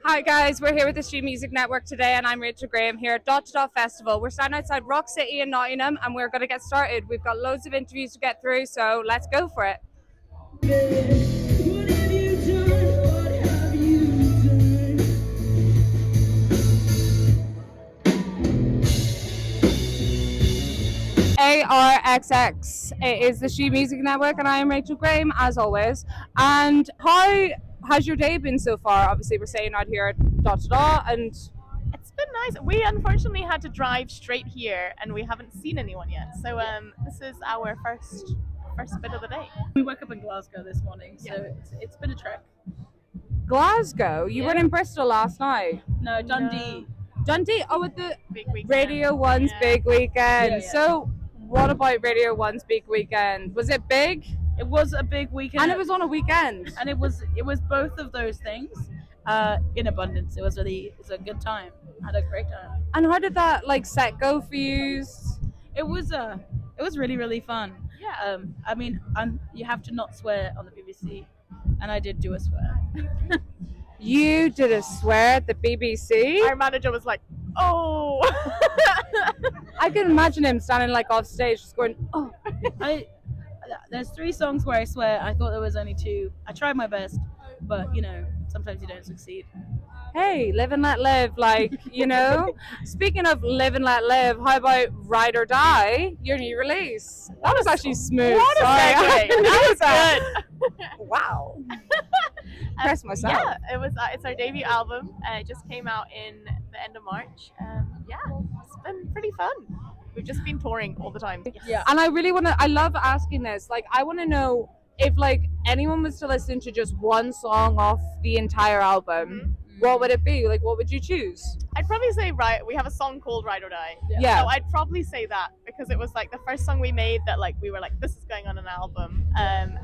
Hi guys, we're here with the Street Music Network today and I'm Rachel Graham here at Dot to Dot Festival. We're standing outside Rock City in Nottingham and we're going to get started. We've got loads of interviews to get through, so let's go for it. ARXX. It is the Street Music Network and I am Rachel Graham as always. And how has your day been so far? Obviously we're staying out here at Dot to Dot and It's been nice. We unfortunately had to drive straight here, and we haven't seen anyone yet. So this is our first bit of the day. We woke up in Glasgow this morning, so it's been a trek. Glasgow? You weren't in Bristol last night? No, Dundee. Dundee? Oh, with the Big weekend. Radio 1's big weekend. Yeah. So what about Radio 1's big weekend? Was it big? It was a big weekend, And it was on a weekend. and it was both of those things in abundance. It was a good time. I had a great time. And how did that set go for you? It was really fun. Yeah. I mean, you have to not swear on the BBC, and I did do a swear. You did a swear at the BBC? Our manager was like, "Oh." I can imagine him standing off stage just going, oh. There's 3 songs where I swear. I thought there was only 2. I tried my best, but sometimes you don't succeed. Hey, live and let live, Speaking of live and let live, how about Ride or Die, your new release? That was actually smooth. What a Sorry. segue. That was good. Wow. Impressed myself. Yeah, it was. It's our debut album. It just came out in the end of March. Yeah, it's been pretty fun. We've just been touring all the time. Yeah. And I love asking this. I want to know if anyone was to listen to just one song off the entire album, what would it be? What would you choose? I'd probably say we have a song called Ride or Die. Yeah. So I'd probably say that because it was the first song we made that we were this is going on an album. And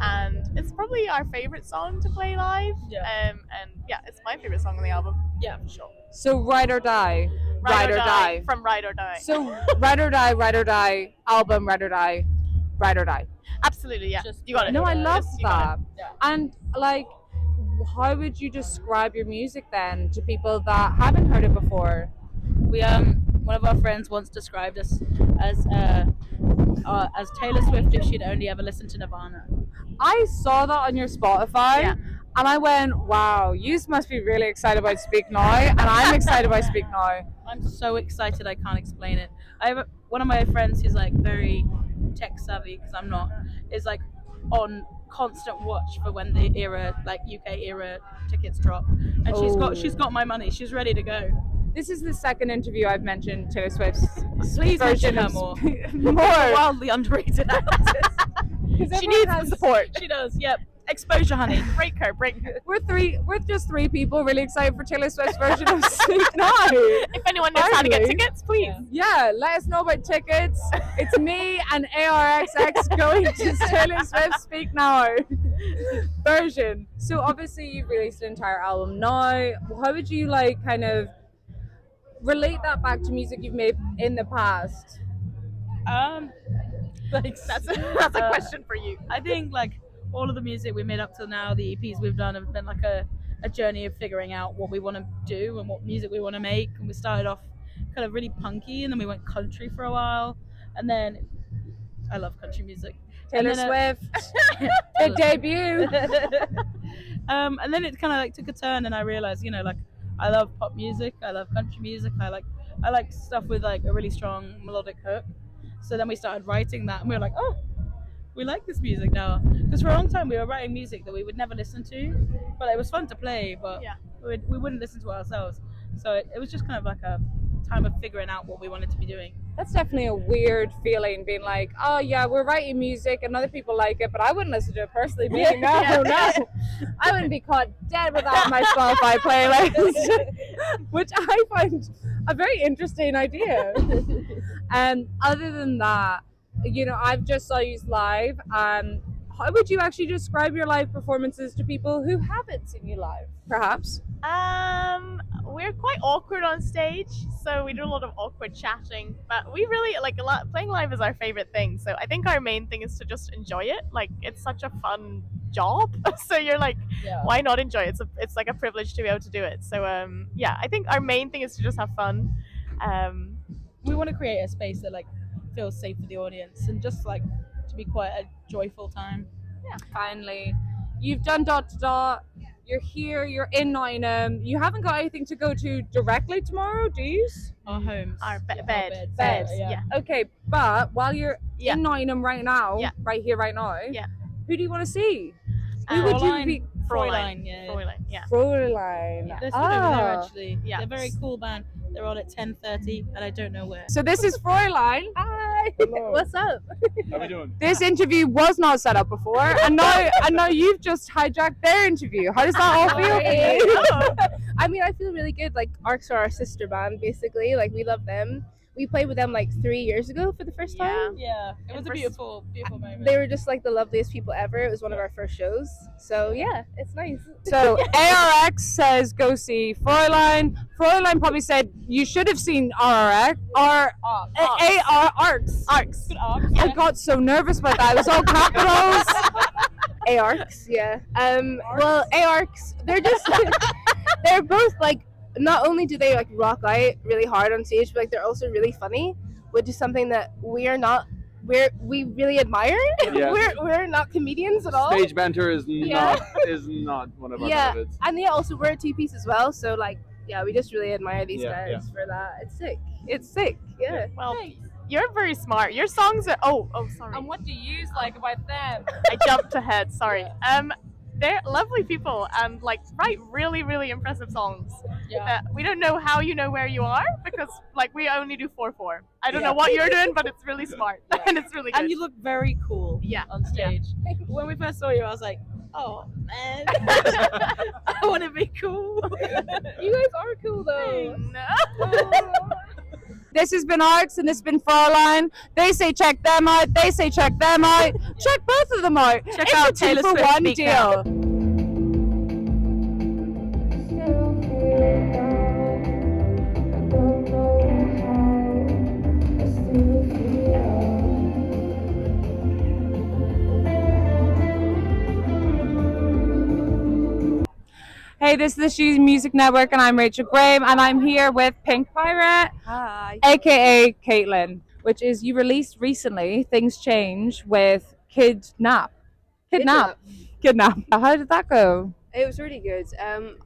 it's probably our favorite song to play live. Yeah. And yeah, it's my favorite song on the album. Yeah, for sure. So Ride or Die. Ride or Die. From Ride or Die. So Ride or Die, album, Ride or Die, Ride or Die. Absolutely, yeah. You got it. No, I love You got that. Yeah. And how would you describe your music then to people that haven't heard it before? We one of our friends once described us as Taylor Swift if she'd only ever listened to Nirvana. I saw that on your Spotify, Yeah. and I went, "Wow, you must be really excited about Speak Now," and I'm excited about Speak Now. I'm so excited I can't explain it. I have one of my friends who's very tech savvy because I'm not. Is on constant watch for when the era UK era tickets drop, and she's got my money. She's ready to go. This is the second interview I've mentioned Taylor Swift's Please version mention her of more. more. Wildly underrated artist. She needs the support. She does. Yep. Exposure, honey. Break her. We're just 3 people really excited for Taylor Swift's version of Speak Now. If anyone knows how to get Finally. tickets, please. Yeah, let us know about tickets. It's me and ARXX going to Taylor Swift's Speak Now version. So obviously you've released an entire album now. How would you kind of relate that back to music you've made in the past? That's a question for you. I think all of the music we made up till now, the EPs we've done have been a journey of figuring out what we want to do and what music we want to make. And we started off kind of really punky, and then we went country for a while, and then I love country music. Taylor Swift, the debut. And then it kind of took a turn, and I realized, I love pop music, I love country music, I like stuff with a really strong melodic hook. So then we started writing that, and we were like, oh, we like this music now. Because for a long time we were writing music that we would never listen to, but it was fun to play, but we wouldn't listen to it ourselves. So it was just kind of a time of figuring out what we wanted to be doing. That's definitely a weird feeling, being oh yeah, we're writing music and other people like it, but I wouldn't listen to it personally. No. I wouldn't be caught dead without my Spotify playlist, which I find a very interesting idea. And other than that, I've just saw you live. How would you actually describe your live performances to people who haven't seen you live, perhaps? We're quite awkward on stage, so we do a lot of awkward chatting, but we really playing live is our favorite thing. So I think our main thing is to just enjoy it. It's such a fun job. So you're like, Yeah. why not enjoy it? It's like a privilege to be able to do it. So yeah, I think our main thing is to just have fun. We want to create a space that like feels safe for the audience and just like to be quite a joyful time. Finally, you've done dot to dot. You're here. You're in Nottingham. You haven't got anything to go to directly tomorrow, do you? Our homes, Our yeah, beds. yeah. Okay, but while you're Yeah. in Nottingham right now, Yeah. right here, right now, Yeah. who do you want to see? Who would you be? Fräulein, yeah. Fräulein, yeah. Fräulein. They're stood over there Ah. actually. Yeah. They're a very cool band. They're on at 10:30, and I don't know where. So this is Fräulein. Hi. Hello. What's up? How we doing? This interview was not set up before, and now you've just hijacked their interview. How does that all feel? I mean, I feel really good. Like, ARXX are our sister band, basically. Like, we love them. We played with them like 3 years ago for the first time. Yeah, it was And a for- beautiful moment. They were just like the loveliest people ever. It was one of our first shows. So, yeah, it's nice. So ARX says go see Fräulein. Fräulein probably said you should have seen ARX. ARX. I got so nervous about that. It was all capitals. ARXX, yeah. Well, ARXX, they're just, they're both like, not only do they like rock out really hard on stage, but like they're also really funny, which is something that we really admire. Yeah. we're not comedians at all. Stage banter is Yeah. not one of our Yeah. benefits. And they also we're a two-piece as well, so like yeah, we just really admire these Yeah, guys for that. It's sick. It's sick. Yeah. Well, you're very smart. Your songs are. Oh, sorry. And what do you like about them? I jumped ahead. Sorry. They're lovely people and like write really, really impressive songs. Yeah. We don't know how you know where you are because like we only do 4/4. I don't Yeah. know what you're doing, but it's really smart and it's really good. And you look very cool. Yeah. On stage. When we first saw you, I was like, oh man, I want to be cool. You guys are cool though. This has been ARX and this has been Fräulein. They say check them out. They say check them out. Check both of them out. Check It's out a Taylor 2 for Swift 1 Speak deal. Hey, this is the She's Music Network, and I'm Rachel Graham, and I'm here with Pink Pirate, Hi. aka Caitlin, which is you released recently. Things Change with Kidnap. How did that go? It was really good.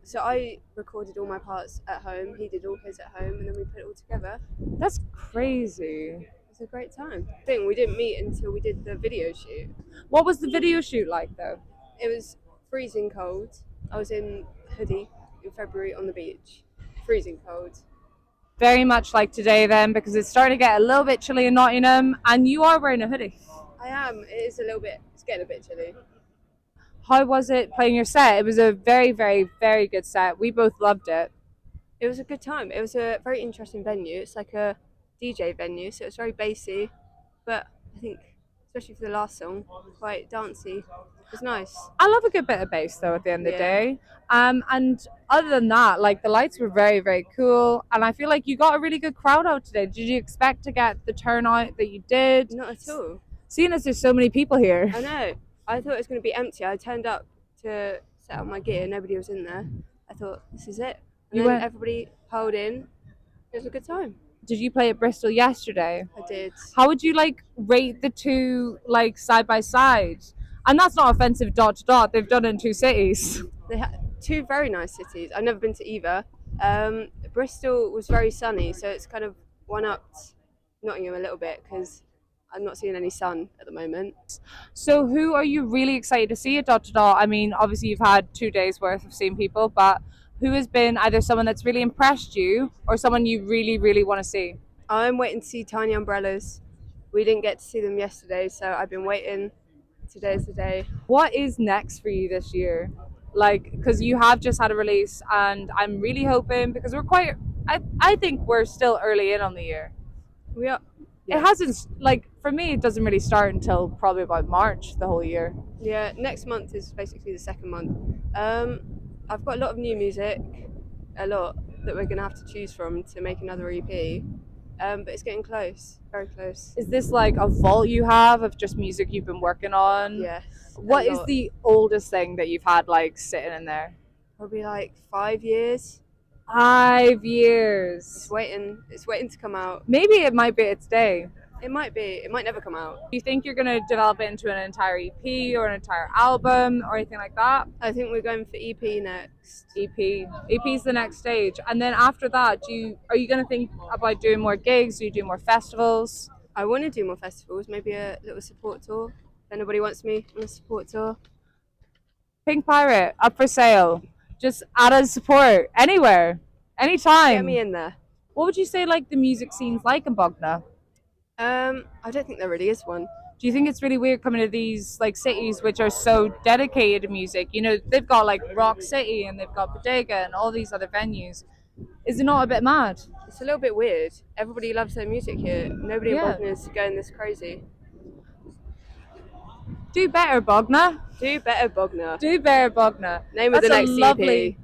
So I recorded all my parts at home. He did all his at home, and then we put it all together. That's crazy. It was a great time. We didn't meet until we did the video shoot. What was the video shoot like, though? It was freezing cold. I was in hoodie in February on the beach. Freezing cold. Very much like today, then, because it's starting to get a little bit chilly in Nottingham, and you are wearing a hoodie. I am. It is a little bit. It's getting a bit chilly. How was it playing your set? It was a very, very, very good set. We both loved it. It was a good time. It was a very interesting venue. It's like a DJ venue, so it's very bassy, but I think, especially for the last song, quite dancey. It was nice. I love a good bit of bass, though, at the end of the Yeah. day. And other than that, like, the lights were very, very cool, and I feel like you got a really good crowd out today. Did you expect to get the turnout that you did? Not at all. Seeing as there's so many people here. I know. I thought it was going to be empty. I turned up to set up my gear. Nobody was in there. I thought, this is it. And You then went- everybody piled in. It was a good time. Did you play at Bristol yesterday? I did. How would you like rate the two like side by side? And that's not offensive dot to dot. They've done it in two cities. They had two very nice cities. I've never been to either. Bristol was very sunny, so it's kind of one-upped Nottingham a little bit because I'm not seeing any sun at the moment. So who are you really excited to see at dot to dot? I mean, obviously you've had 2 days worth of seeing people, but who has been either someone that's really impressed you or someone you really, really want to see? I'm waiting to see Tiny Umbrellas. We didn't get to see them yesterday, so I've been waiting. Today's the day. What is next for you this year? Like, because you have just had a release, and I'm really hoping, because we're quite, I think we're still early in on the year. We are. It hasn't, like, for me, it doesn't really start until probably about March, the whole year. Yeah, next month is basically the second month. I've got a lot of new music, a lot that we're gonna have to choose from to make another EP. but it's getting close, very close. Is this like a vault you have of just music you've been working on? Yes. What a is lot. the oldest thing that you've had like sitting in there? Probably like 5 years. 5 years. It's waiting to come out. Maybe it might be its day. It might be. It might never come out. Do you think you're going to develop it into an entire EP or an entire album or anything like that? I think we're going for EP next. EP's the next stage. And then after that, are you going to think about doing more gigs? Do you do more festivals? I want to do more festivals, maybe a little support tour. If anybody wants me on a support tour. Pink Pirate, up for sale. Just add as support anywhere, anytime. Get me in there. What would you say like the music scene's like in Bognor? I don't think there really is one. Do you think it's really weird coming to these like cities which are so dedicated to music? You know, they've got like Rock City and they've got Bodega and all these other venues. Is it not a bit mad? It's a little bit weird. Everybody loves their music here. Nobody in Bognor is going this crazy. Do better, Bognor. Do better, Bognor. Do better, Bognor. Name of the next lovely.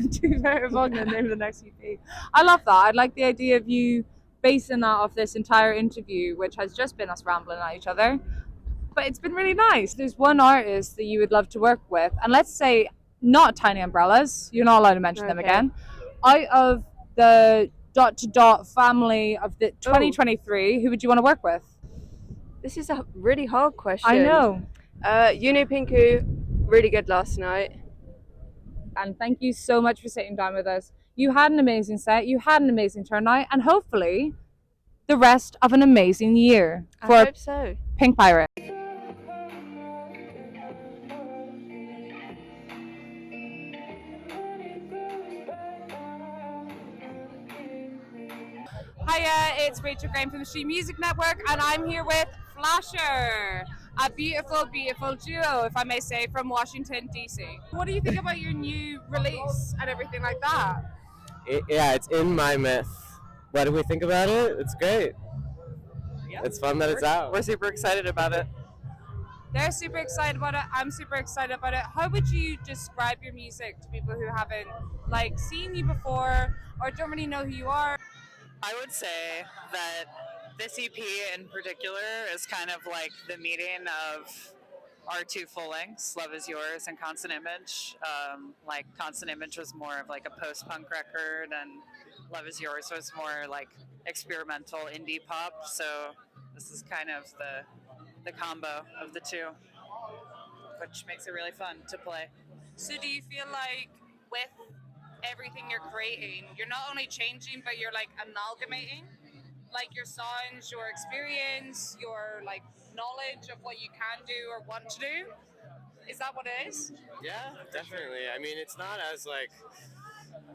Do better, Bognor. Name of the next EP. I love that. I like the idea of you basing that off this entire interview, which has just been us rambling at each other. But it's been really nice. There's one artist that you would love to work with, and let's say not Tiny Umbrellas. You're not allowed to mention them again. Out of the dot to dot family of the 2023, who would you want to work with? This is a really hard question. I know. Yunu Pinku, really good last night. And thank you so much for sitting down with us. You had an amazing set, you had an amazing turnout, and hopefully the rest of an amazing year for I hope so. Pink Pirate. Hiya, it's Rachel Graham from the Street Music Network, and I'm here with Flasher, a beautiful, beautiful duo, if I may say, from Washington, D.C. What do you think about your new release and everything like that? It's in my myth. What do we think about it? It's great. Yeah. It's fun that it's out. We're super excited about it. They're super excited about it. I'm super excited about it. How would you describe your music to people who haven't like seen you before or don't really know who you are? I would say that this EP in particular is kind of like the meeting of our two full lengths, Love Is Yours and Constant Image. Like Constant Image was more of like a post-punk record, and Love Is Yours was more like experimental indie pop. So this is kind of the combo of the two, which makes it really fun to play. So do you feel like with everything you're creating, you're not only changing, but you're like amalgamating? Like your sounds, your experience, your like knowledge of what you can do or want to do? Is that what it is? Yeah, definitely. I mean, it's not as like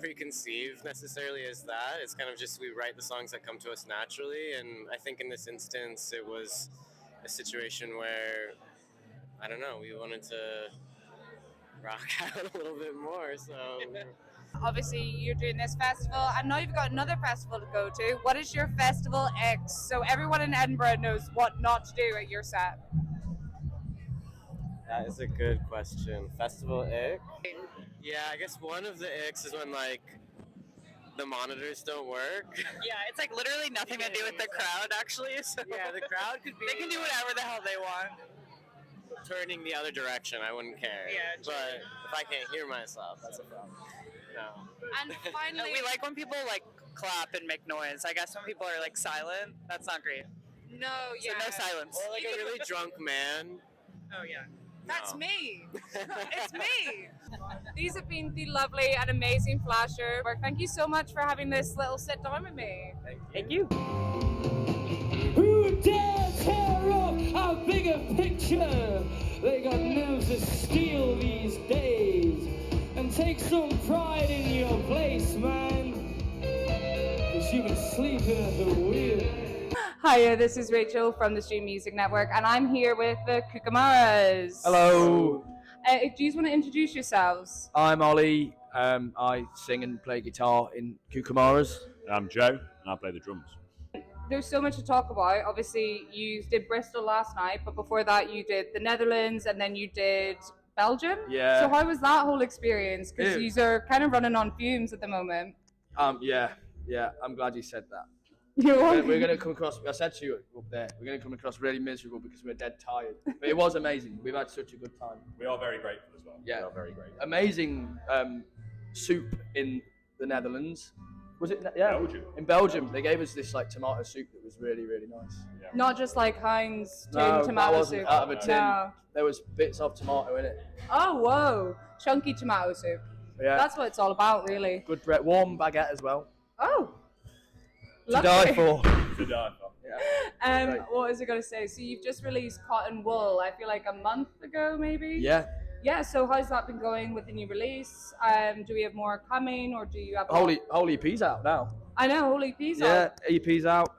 preconceived necessarily as that. It's kind of just we write the songs that come to us naturally, and I think in this instance it was a situation where, I don't know, we wanted to rock out a little bit more, so... Obviously, you're doing this festival, and now you've got another festival to go to. What is your Festival X? So everyone in Edinburgh knows what not to do at your set. That is a good question. Festival ick? Yeah, I guess one of the icks is when, like, the monitors don't work. Yeah, it's like literally nothing to do with the crowd, actually. So Yeah, the crowd could be... they can do whatever the hell they want. Turning the other direction, I wouldn't care. Yeah, but if I can't hear myself, that's a problem. No. And finally, We like when people like clap and make noise. I guess when people are like silent, that's not great. no, So yeah. no silence. Or like a really drunk man. Oh yeah. That's No. me. It's me. These have been the lovely and amazing Flasher. Thank you so much for having this little sit down with me. Thank you. Who dare tear up our bigger picture? They got nerves of steel these days. And take some pride in your place, man. 'Cause you've been sleeping at the wheel. Hiya, this is Rachel from the Stream Music Network, and I'm here with the Cucamaras. Hello, Do you want to introduce yourselves? I'm Ollie. I sing and play guitar in Cucamaras. I'm Joe, and I play the drums. There's so much to talk about. Obviously, you did Bristol last night, but before that, you did the Netherlands, and then you did Belgium. Yeah. So how was that whole experience? Because Yeah. you are kind of running on fumes at the moment. Yeah. I'm glad you said that. We're going to come across, I said to you up there, we're going to come across really miserable because we're dead tired. But it was amazing. We've had such a good time. We are very grateful as well. Yeah. We are very grateful. Amazing soup in the Netherlands. Was it? Yeah. Belgium. In Belgium, they gave us this like tomato soup that was really, really nice. Yeah. Not just like Heinz tin No, tomato that wasn't soup. out of a tin. No. There was bits of tomato in it. Oh, whoa. Chunky tomato soup. Yeah. That's what it's all about, really. Good bread, warm baguette as well. Oh. To die for. To die for. Yeah. Right. What was I going to say? So you've just released Cotton Wool, I feel like a month ago, maybe? Yeah. Yeah, so how's that been going with the new release? Do we have more coming, or do you have... Whole EP's out now. I know, whole EP's out. Yeah, EP's out.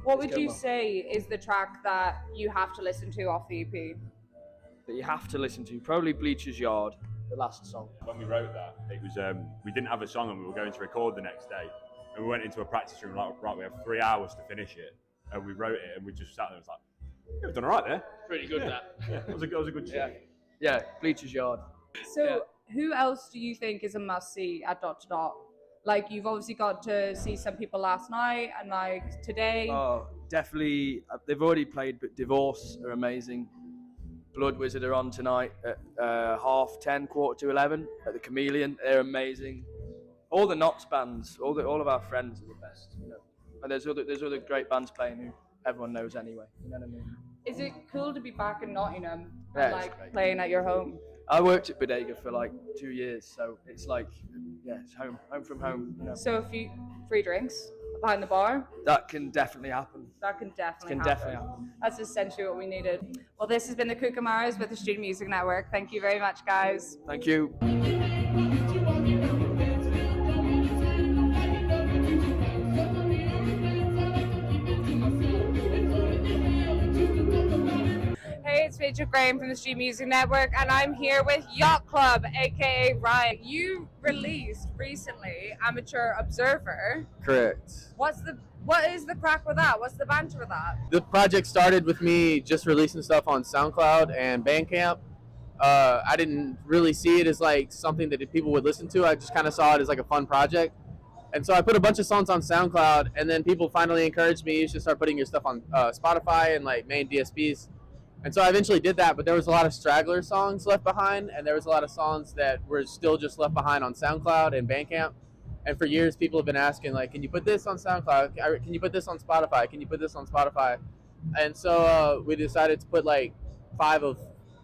What would you say is the track that you have to listen to off the EP? That you have to listen to? Probably Bleacher's Yard, the last song. When we wrote that, it was we didn't have a song and we were going to record the next day. And we went into a practice room like, right, we have 3 hours to finish it. And we wrote it and we just sat there and was like, yeah, we've done all right there. Pretty good, that. Yeah, it was a good shit. Yeah, Bleacher's Yard. So who else do you think is a must-see at Dot to Dot? Like, you've obviously got to see some people last night and like today. Oh, definitely. They've already played, but Divorce are amazing. Blood Wizard are on tonight at 10:30, 11:15 at the Chameleon. They're amazing. All the Knots bands, all of our friends are the best. You know, and there's other great bands playing who everyone knows anyway. You know what I mean? Is it cool to be back in Nottingham Yeah, and it's like great. playing at your home? I worked at Bodega for like 2 years, so it's like, yeah, it's home from home. You know. So a few free drinks behind the bar? That can definitely happen. That can definitely Can happen. definitely happen. That's essentially what we needed. Well, this has been the Cucamaras with the Student Music Network. Thank you very much, guys. Thank you. Hey, it's Rachel Graham from the Student Music Network, and I'm here with Yacht Club, aka Ryan. You released recently Amateur Observer. Correct. What is the crack with that? What's the banter with that? The project started with me just releasing stuff on SoundCloud and Bandcamp. I didn't really see it as like something that people would listen to. I just kind of saw it as like a fun project. And so I put a bunch of songs on SoundCloud, and then people finally encouraged me, you should start putting your stuff on Spotify and like main DSPs. And so I eventually did that, but there was a lot of straggler songs left behind, and there was a lot of songs that were still just left behind on SoundCloud and Bandcamp. And for years, people have been asking, like, can you put this on SoundCloud? Can you put this on Spotify? Can you put this on Spotify? And so we decided to put like 5 of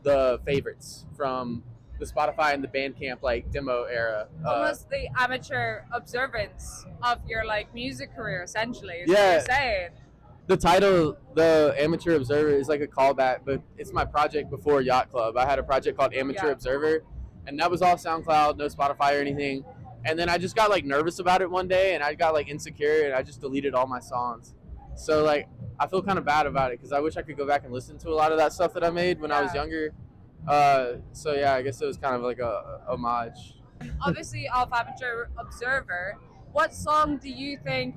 the favorites from the Spotify and the Bandcamp like demo era. Almost the amateur observance of your like music career, essentially. Is what Yeah. you're saying. The title, The Amateur Observer, is like a callback, but it's my project before Yacht Club. I had a project called Amateur Yeah. Observer, and that was all SoundCloud, no Spotify or anything. And then I just got like nervous about it one day, and I got like insecure, and I just deleted all my songs. So like, I feel kind of bad about it because I wish I could go back and listen to a lot of that stuff that I made when I was Yeah. younger. So yeah, I guess it was kind of like a homage. Obviously, of Amateur Observer, what song do you think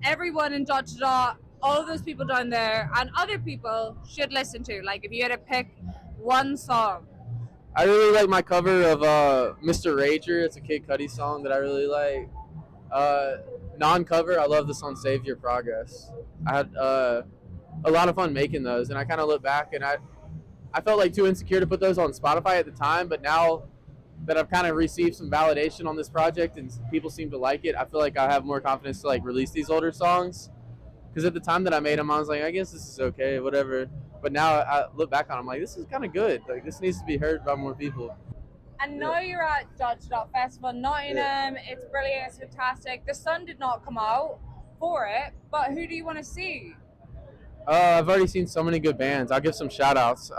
everyone in Dot to Dot, all of those people down there, and other people should listen to? Like, if you had to pick one song. I really like my cover of Mr. Rager. It's a Kid Cudi song that I really like. Non-cover, I love the song Save Your Progress. I had a lot of fun making those, and I kind of look back and I felt like too insecure to put those on Spotify at the time, but now that I've kind of received some validation on this project and people seem to like it, I feel like I have more confidence to like release these older songs. Because at the time that I made them, I was like, I guess this is okay, whatever. But now I look back on them, like, this is kind of good. Like, this needs to be heard by more people. And now you're at Dot to Dot Festival in Nottingham. It's brilliant, it's fantastic. The sun did not come out for it, but who do you want to see? I've already seen so many good bands. I'll give some shout outs.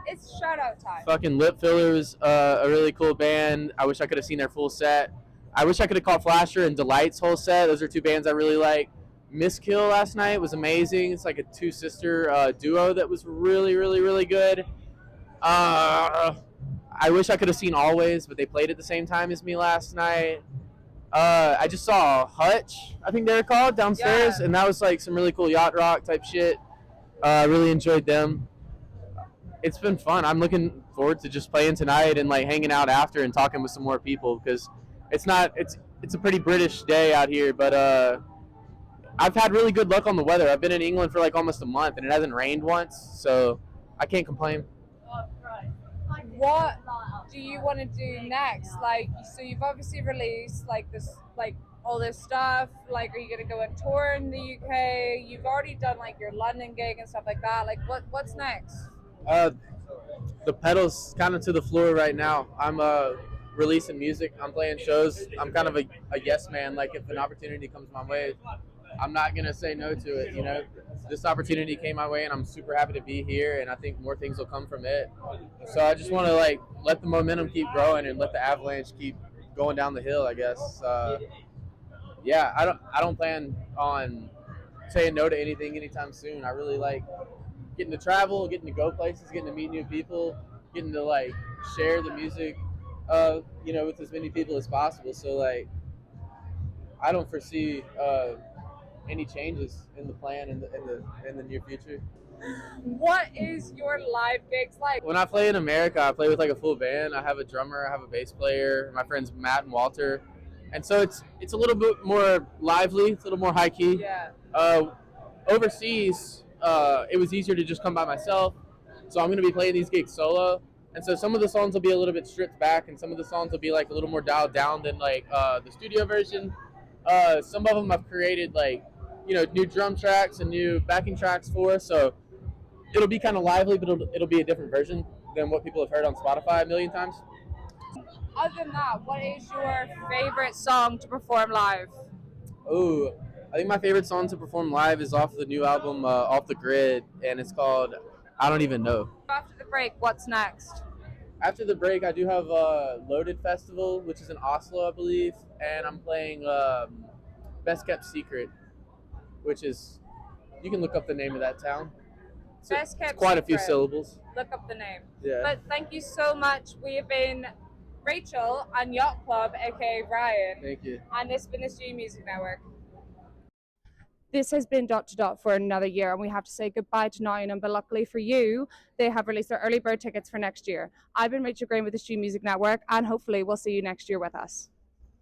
It's shout out time. Fucking Lip Fillers, a really cool band. I wish I could have seen their full set. I wish I could have caught Flasher and Delight's whole set. Those are 2 bands I really like. Miskill last night was amazing. It's like a 2-sister duo that was really, really, really good. I wish I could have seen Always, but they played at the same time as me last night. I just saw Hutch, I think they were called, downstairs, Yeah. and that was like some really cool yacht rock type shit. I really enjoyed them. It's been fun. I'm looking forward to just playing tonight and like hanging out after and talking with some more people because it's a pretty British day out here, but I've had really good luck on the weather. I've been in England for like almost a month, and it hasn't rained once, so I can't complain. What do you want to do next? Like, so you've obviously released like this, like all this stuff. Like, are you gonna go and tour in the UK? You've already done like your London gig and stuff like that. Like, what's next? The pedal's kind of to the floor right now. I'm releasing music. I'm playing shows. I'm kind of a yes man. Like if an opportunity comes my way, I'm not gonna say no to it. You know, this opportunity came my way, and I'm super happy to be here. And I think more things will come from it. So I just want to like let the momentum keep growing and let the avalanche keep going down the hill. I guess. Yeah, I don't plan on saying no to anything anytime soon. I really like getting to travel, getting to go places, getting to meet new people, getting to like share the music, you know, with as many people as possible. So like, I don't foresee any changes in the plan in the near future. What is your live gigs like? When I play in America, I play with like a full band. I have a drummer, I have a bass player. My friends Matt and Walter, and so it's a little bit more lively. It's a little more high key. Yeah. Overseas, it was easier to just come by myself. So I'm going to be playing these gigs solo. And so some of the songs will be a little bit stripped back, and some of the songs will be like a little more dialed down than like the studio version. Some of them I've created like, you know, new drum tracks and new backing tracks for. So it'll be kind of lively, but it'll be a different version than what people have heard on Spotify a million times. Other than that, what is your favorite song to perform live? Ooh, I think my favorite song to perform live is off the new album, Off the Grid, and it's called I Don't Even Know. After the break, what's next? After the break, I do have Loaded Festival, which is in Oslo, I believe, and I'm playing Best Kept Secret, which is, you can look up the name of that town. Best Kept It's quite Secret. a few syllables. Look up the name. Yeah. But thank you so much. We have been Rachel and Yacht Club, aka Ryan. Thank you. And this has been the Stream Music Network. This has been Dot to Dot for another year, and we have to say goodbye to Nottingham, but luckily for you, they have released their early bird tickets for next year. I've been Rachel Green with the Stream Music Network, and hopefully we'll see you next year with us.